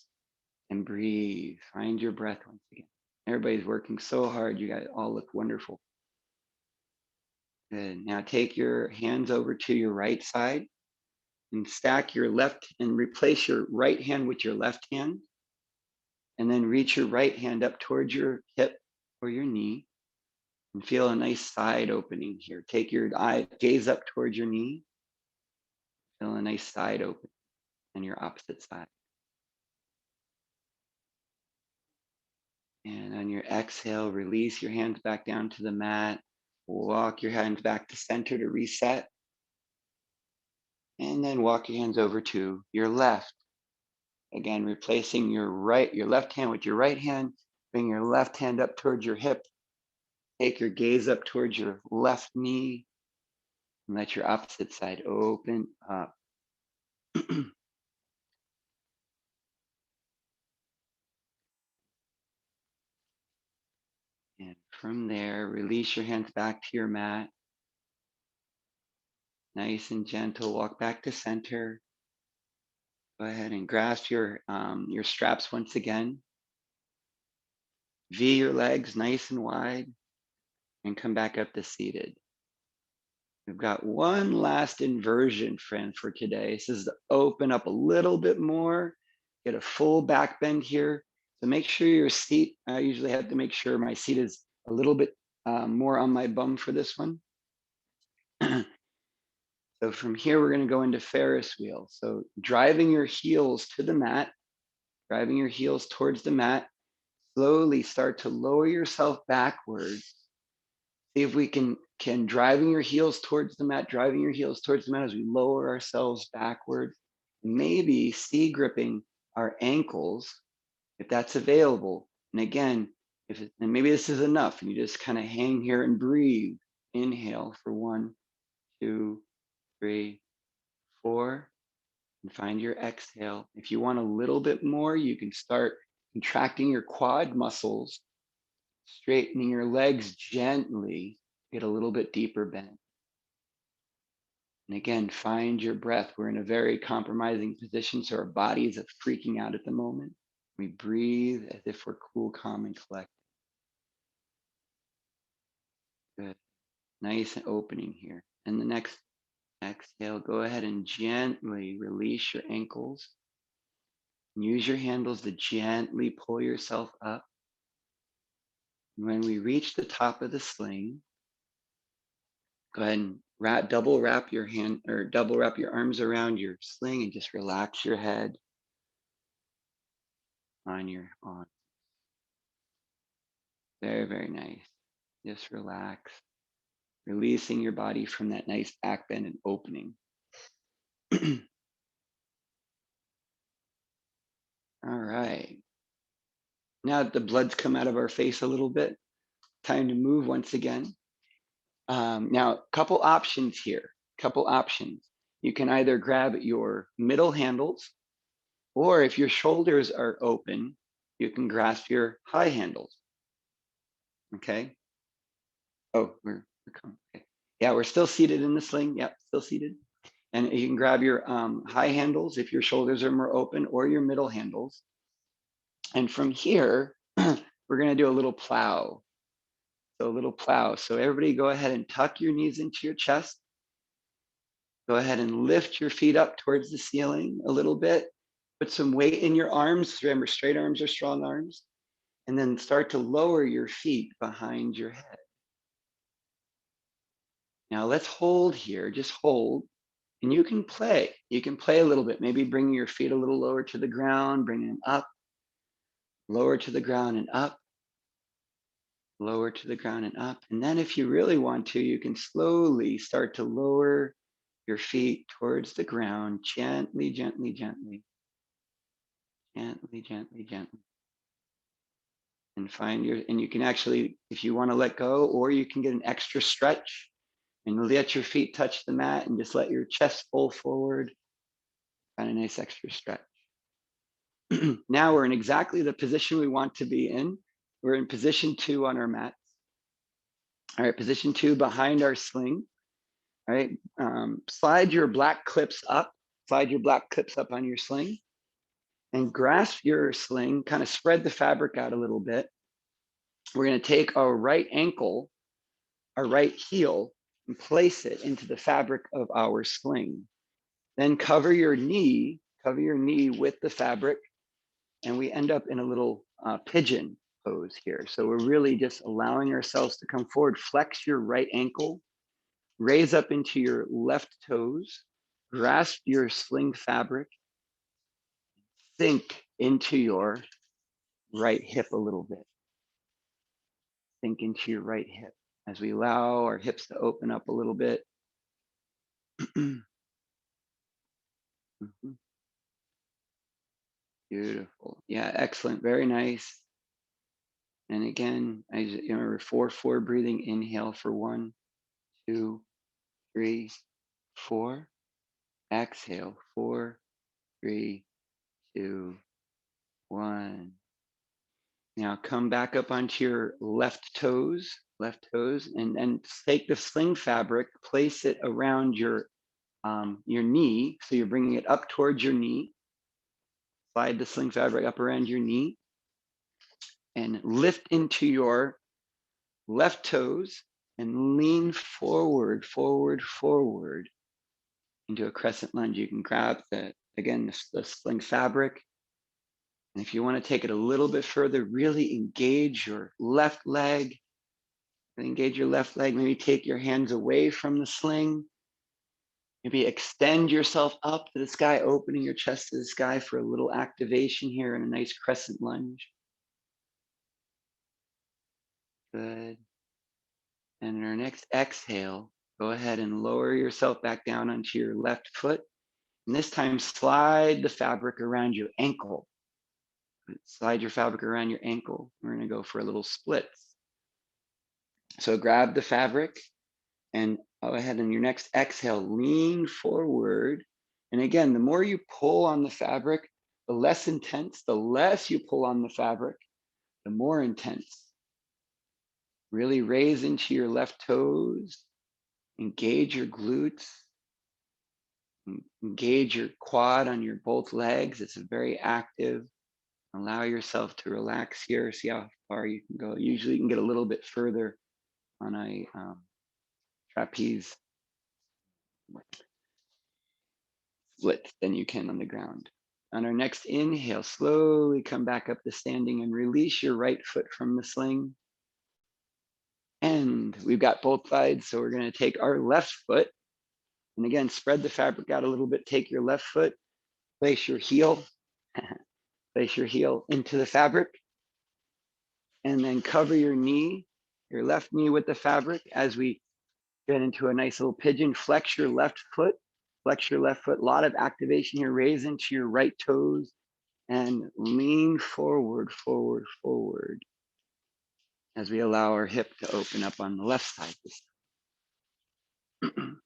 B: and breathe. Find your breath once again. Everybody's working so hard. You guys all look wonderful. Good. Now take your hands over to your right side and stack your left and replace your right hand with your left hand. And then reach your right hand up towards your hip or your knee and feel a nice side opening here. Take your gaze up towards your knee. Feel a nice side open on your opposite side. And on your exhale, release your hands back down to the mat. Walk your hands back to center to reset. And then walk your hands over to your left. Again, replacing your left hand with your right hand. Bring your left hand up towards your hip. Take your gaze up towards your left knee. And let your opposite side open up. And from there, release your hands back to your mat. Nice and gentle, walk back to center. Go ahead and grasp your straps once again. V your legs nice and wide and come back up to seated. We've got one last inversion, friend, for today. This is to open up a little bit more, get a full back bend here. So make sure your seat, I usually have to make sure my seat is a little bit more on my bum for this one. So from here, we're going to go into Ferris wheel. So driving your heels to the mat, driving your heels towards the mat, slowly start to lower yourself backwards. See if we can driving your heels towards the mat, driving your heels towards the mat as we lower ourselves backwards. Maybe C gripping our ankles if that's available. And again, and maybe this is enough, and you just kind of hang here and breathe. Inhale for 1, 2, 3, 4, and find your exhale. If you want a little bit more, you can start contracting your quad muscles, straightening your legs gently, get a little bit deeper bend. And again, find your breath. We're in a very compromising position, so our bodies are freaking out at the moment. We breathe as if we're cool, calm, and collected. Good. Nice and opening here. And the next exhale, go ahead and gently release your ankles. Use your handles to gently pull yourself up. When we reach the top of the sling, go ahead and double wrap your arms around your sling and just relax your head on your arm. Very, very nice. Just relax, releasing your body from that nice back bend and opening. All right. Now that the blood's come out of our face a little bit, time to move once again. Now, a couple options here. You can either grab your middle handles, or if your shoulders are open, you can grasp your high handles. Okay. Oh, we're coming. Okay. Yeah, we're still seated in the sling. Yep, still seated. And you can grab your high handles if your shoulders are more open, or your middle handles. And from here, we're going to do a little plow. So a little plow. So everybody go ahead and tuck your knees into your chest. Go ahead and lift your feet up towards the ceiling a little bit. Put some weight in your arms. Remember, straight arms are strong arms. And then start to lower your feet behind your head. Now let's hold here, just hold. And you can play. You can play a little bit. Maybe bring your feet a little lower to the ground, bring them up, lower to the ground and up, lower to the ground and up. And then if you really want to, you can slowly start to lower your feet towards the ground, gently, gently, gently, gently, gently, gently. and find and you can actually, if you want to let go, or you can get an extra stretch and let your feet touch the mat and just let your chest pull forward. Find a nice extra stretch. Now we're in exactly the position we want to be in. We're in position 2 on our mat. All right, position 2 behind our sling. All right, slide your black clips up. Slide your black clips up on your sling and grasp your sling, kind of spread the fabric out a little bit. We're going to take our right ankle, our right heel, and place it into the fabric of our sling. Then cover your knee with the fabric, and we end up in a little pigeon pose here. So we're really just allowing ourselves to come forward. Flex your right ankle, raise up into your left toes, grasp your sling fabric, sink into your right hip a little bit. Sink into your right hip as we allow our hips to open up a little bit. Beautiful. Yeah, excellent. Very nice. And again, I remember 4-4 breathing. Inhale for 1, 2, 3, 4. Exhale, 4, 3, 2, 1. Now come back up onto your left toes, and take the sling fabric, place it around your knee. So you're bringing it up towards your knee. Slide the sling fabric up around your knee and lift into your left toes and lean forward, forward, forward into a crescent lunge. You can grab the sling fabric. And if you want to take it a little bit further, really engage your left leg. Engage your left leg. Maybe take your hands away from the sling. Maybe extend yourself up to the sky, opening your chest to the sky for a little activation here in a nice crescent lunge. Good. And in our next exhale, go ahead and lower yourself back down onto your left foot. And this time, slide the fabric around your ankle. Slide your fabric around your ankle. We're going to go for a little split. So grab the fabric and go ahead, and your next exhale, lean forward. And again, the more you pull on the fabric, the less intense. The less you pull on the fabric, the more intense. Really raise into your left toes. Engage your glutes. Engage your quad on your both legs. It's a very active. Allow yourself to relax here. See how far you can go. Usually you can get a little bit further on a trapeze split than you can on the ground. On our next inhale, slowly come back up to standing and release your right foot from the sling. And we've got both sides. So we're going to take our left foot. And again, spread the fabric out a little bit. Take your left foot, place your heel, place your heel into the fabric. And then cover your knee, your left knee with the fabric as we get into a nice little pigeon. Flex your left foot. Flex your left foot. A lot of activation here. Raise into your right toes and lean forward, forward, forward as we allow our hip to open up on the left side this time.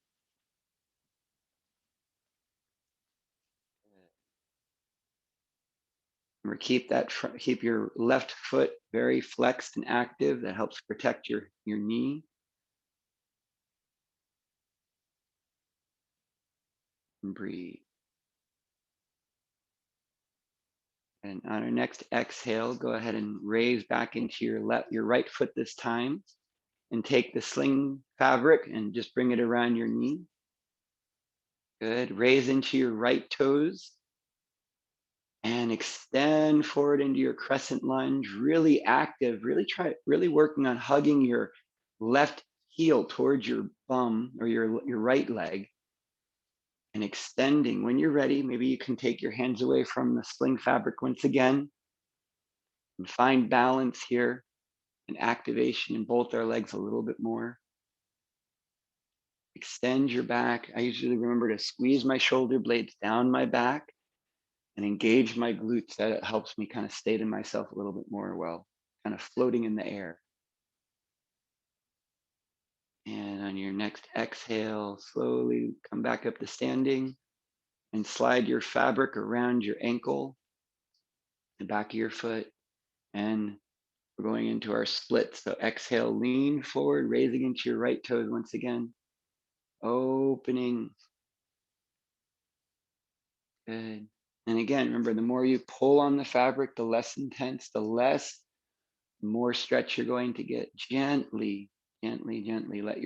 B: Remember, keep your left foot very flexed and active. That helps protect your knee. And breathe. And on our next exhale, go ahead and raise back into your right foot this time, and take the sling fabric and just bring it around your knee. Good. Raise into your right toes and extend forward into your crescent lunge. Really active. Really working on hugging your left heel towards your bum or your right leg. And extending. When you're ready, maybe you can take your hands away from the sling fabric once again and find balance here and activation in both our legs a little bit more. Extend your back. I usually remember to squeeze my shoulder blades down my back and engage my glutes. That helps me kind of stay to myself a little bit more well. kind of floating in the air. And on your next exhale, slowly come back up to standing and slide your fabric around your ankle, the back of your foot, and we're going into our split. So exhale, lean forward, raising into your right toes once again, opening. Good. And again, remember, the more you pull on the fabric, the less intense, the more stretch you're going to get. Gently, gently, gently. Let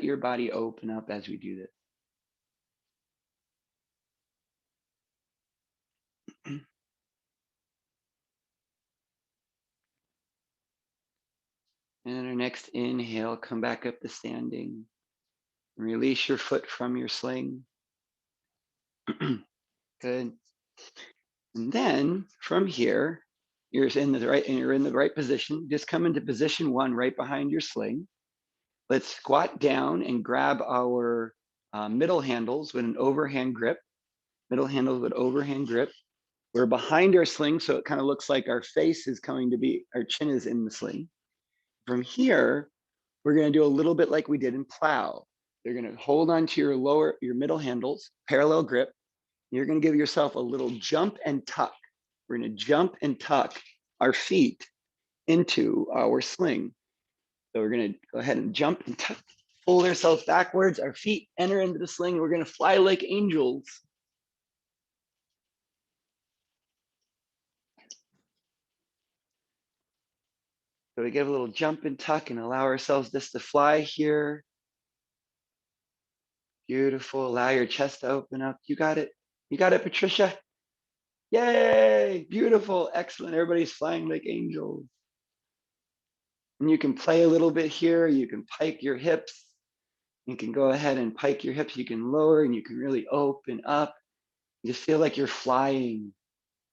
B: your body open up as we do this. And our next inhale, come back up to standing. Release your foot from your sling. Good. And then from here, you're in the right position. Just come into position 1 right behind your sling. Let's squat down and grab our middle handles with an overhand grip. Middle handles with overhand grip. We're behind our sling, so it kind of looks like our face is coming to be, our chin is in the sling. From here, we're going to do a little bit like we did in plow. You're going to hold on to your middle handles, parallel grip. You're going to give yourself a little jump and tuck. We're going to jump and tuck our feet into our sling. So we're going to go ahead and jump and tuck, fold ourselves backwards. Our feet enter into the sling. We're going to fly like angels. So we give a little jump and tuck and allow ourselves just to fly here. Beautiful. Allow your chest to open up. You got it. You got it, Patricia. Yay. Beautiful. Excellent. Everybody's flying like angels. And you can play a little bit here. You can pike your hips. You can go ahead and pike your hips. You can lower and you can really open up. You just feel like you're flying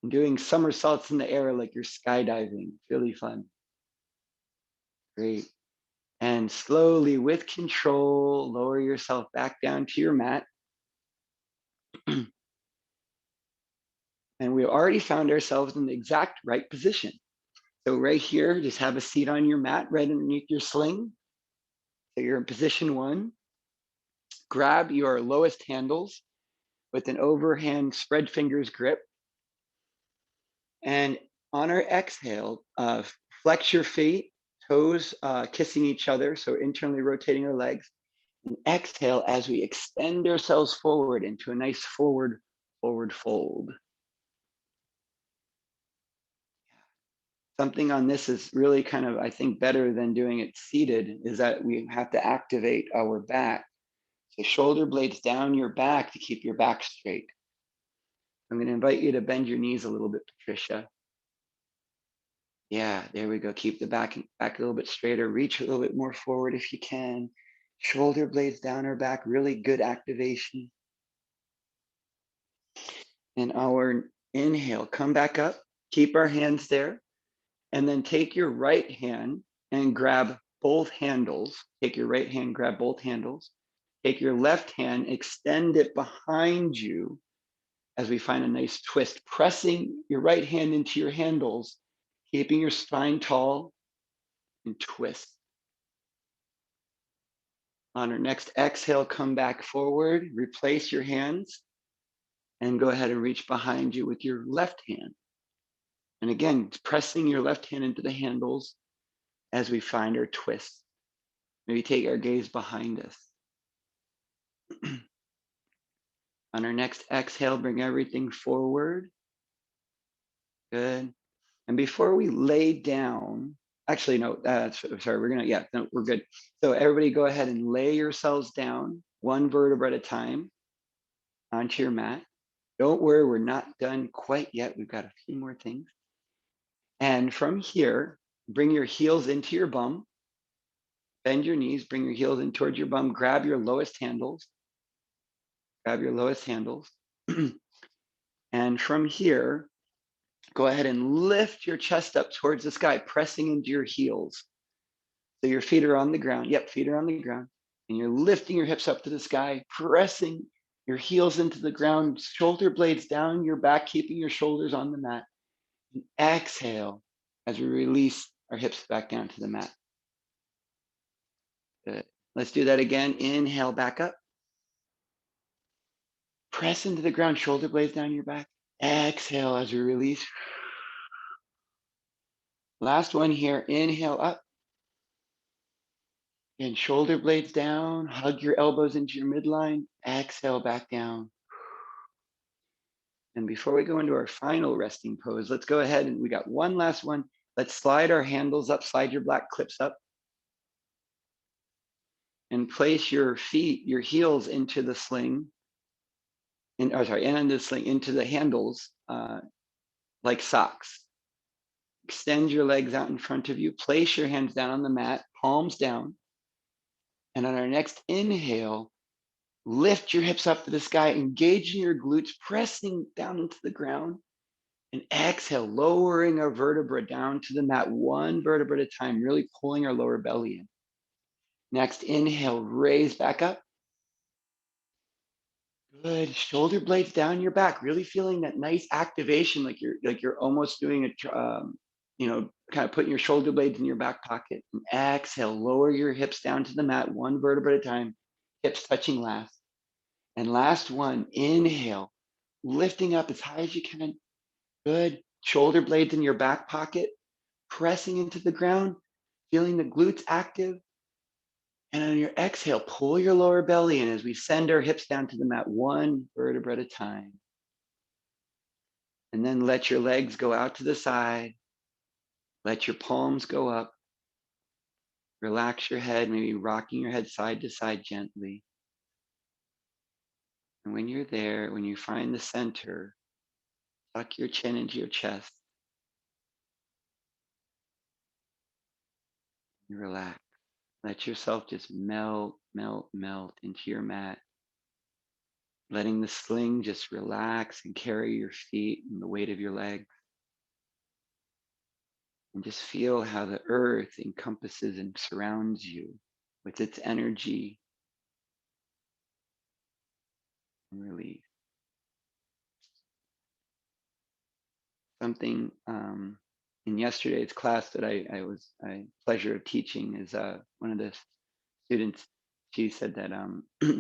B: and doing somersaults in the air like you're skydiving. Really fun. Great. And slowly, with control, lower yourself back down to your mat. And we already found ourselves in the exact right position. So right here, just have a seat on your mat right underneath your sling. So you're in position 1. Grab your lowest handles with an overhand spread fingers grip. And on our exhale, flex your feet, toes kissing each other, so internally rotating our legs. And exhale as we extend ourselves forward into a nice forward fold. Something on this is really kind of, I think, better than doing it seated, is that we have to activate our back. So shoulder blades down your back to keep your back straight. I'm going to invite you to bend your knees a little bit, Patricia. Yeah, there we go. Keep the back a little bit straighter. Reach a little bit more forward if you can. Shoulder blades down our back, really good activation. And our inhale, come back up, keep our hands there, and then take your right hand and grab both handles. Take your right hand, grab both handles. Take your left hand, extend it behind you as we find a nice twist, pressing your right hand into your handles, keeping your spine tall, and twist. On our next exhale, come back forward, replace your hands, and go ahead and reach behind you with your left hand. And again, pressing your left hand into the handles as we find our twist. Maybe take our gaze behind us. On our next exhale, bring everything forward. Good. And before we lay down, actually, no, sorry, we're good. So everybody go ahead and lay yourselves down, one vertebra at a time, onto your mat. Don't worry, we're not done quite yet. We've got a few more things. And from here, bring your heels into your bum, bend your knees, bring your heels in towards your bum, grab your lowest handles, and from here, go ahead and lift your chest up towards the sky, pressing into your heels. So your feet are on the ground. Yep, feet are on the ground. And you're lifting your hips up to the sky, pressing your heels into the ground, shoulder blades down your back, keeping your shoulders on the mat. And exhale as we release our hips back down to the mat. Good. Let's do that again. Inhale, back up. Press into the ground, shoulder blades down your back. Exhale as we release. Last one here. Inhale up. And shoulder blades down. Hug your elbows into your midline. Exhale back down. And before we go into our final resting pose, let's go ahead and we got one last one. Let's slide our handles up, slide your black clips up. And place your feet, your heels into the sling. And into the sling, into the handles like socks. Extend your legs out in front of you. Place your hands down on the mat, palms down. And on our next inhale, lift your hips up to the sky, engaging your glutes, pressing down into the ground. And exhale, lowering our vertebra down to the mat, one vertebra at a time, really pulling our lower belly in. Next, inhale, raise back up. Good. Shoulder blades down your back, really feeling that nice activation, like you're almost doing kind of putting your shoulder blades in your back pocket. And exhale, lower your hips down to the mat, one vertebra at a time, hips touching last. And last one, inhale, lifting up as high as you can. Good. Shoulder blades in your back pocket, pressing into the ground, feeling the glutes active. And on your exhale, pull your lower belly in as we send our hips down to the mat, one vertebra at a time. And then let your legs go out to the side. Let your palms go up. Relax your head, maybe rocking your head side to side gently. And when you're there, when you find the center, tuck your chin into your chest. And relax. Let yourself just melt, melt, melt into your mat. Letting the sling just relax and carry your feet and the weight of your legs. And just feel how the earth encompasses and surrounds you with its energy and release. Something in yesterday's class that I pleasure of teaching is one of the students. She said that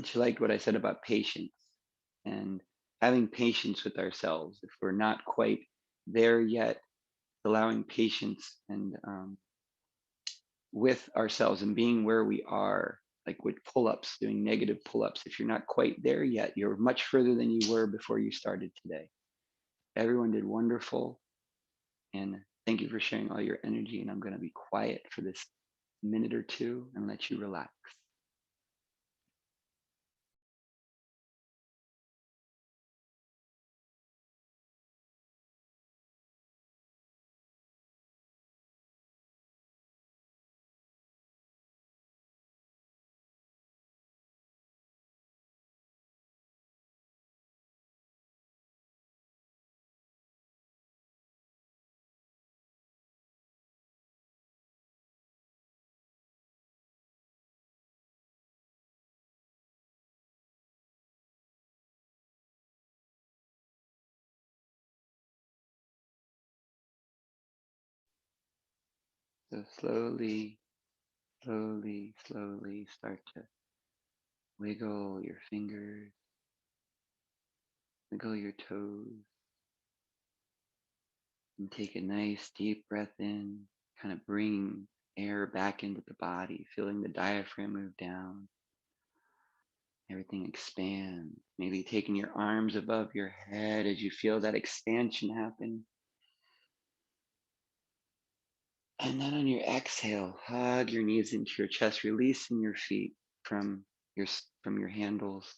B: she liked what I said about patience and having patience with ourselves. If we're not quite there yet, allowing patience and with ourselves and being where we are, like with pull-ups, doing negative pull-ups. If you're not quite there yet, you're much further than you were before you started today. Everyone did wonderful. And thank you for sharing all your energy. And I'm going to be quiet for this minute or two and let you relax. So slowly, slowly, slowly start to wiggle your fingers, wiggle your toes, and take a nice deep breath in, kind of bring air back into the body, feeling the diaphragm move down. Everything expands. Maybe taking your arms above your head as you feel that expansion happen. And then on your exhale, hug your knees into your chest, releasing your feet from your handles.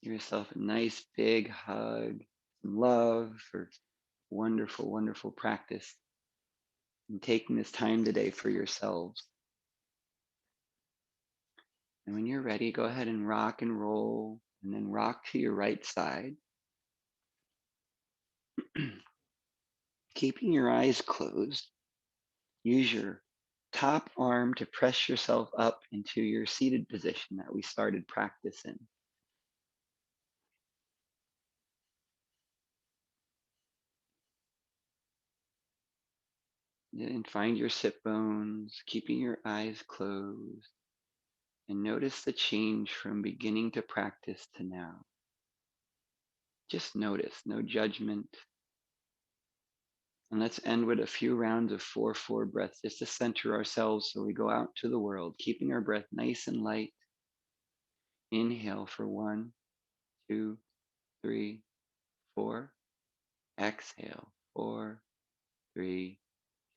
B: Give yourself a nice big hug, some love for wonderful, wonderful practice and taking this time today for yourselves. And when you're ready, go ahead and rock and roll and then rock to your right side. Keeping your eyes closed, use your top arm to press yourself up into your seated position that we started practice in. And find your sit bones, keeping your eyes closed. And notice the change from beginning to practice to now. Just notice, no judgment. And let's end with a few rounds of 4-4 breaths just to center ourselves so we go out to the world, keeping our breath nice and light. Inhale for 1, 2, 3, 4. Exhale, 4, 3,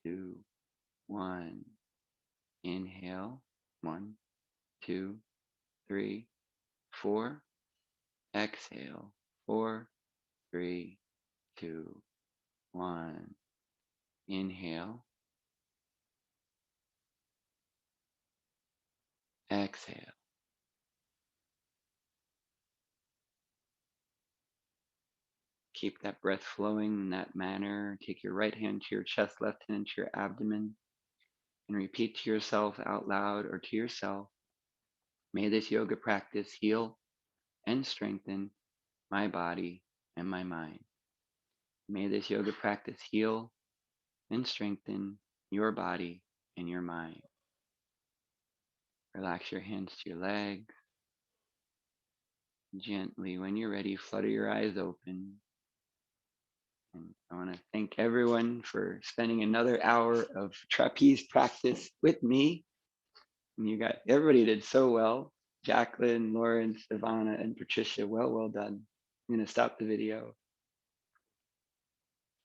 B: 2, 1. Inhale, 1, 2, 3, 4. Exhale, 4, 3, 2, 1. Inhale, exhale. Keep that breath flowing in that manner. Take your right hand to your chest, left hand to your abdomen, and repeat to yourself out loud or to yourself, may this yoga practice heal and strengthen my body and my mind. May this yoga practice heal and strengthen your body and your mind. Relax your hands to your legs. Gently, when you're ready, flutter your eyes open. And I want to thank everyone for spending another hour of trapeze practice with me. And you got everybody did so well. Jacqueline, Lawrence, Ivana, and Patricia. Well done. I'm going to stop the video.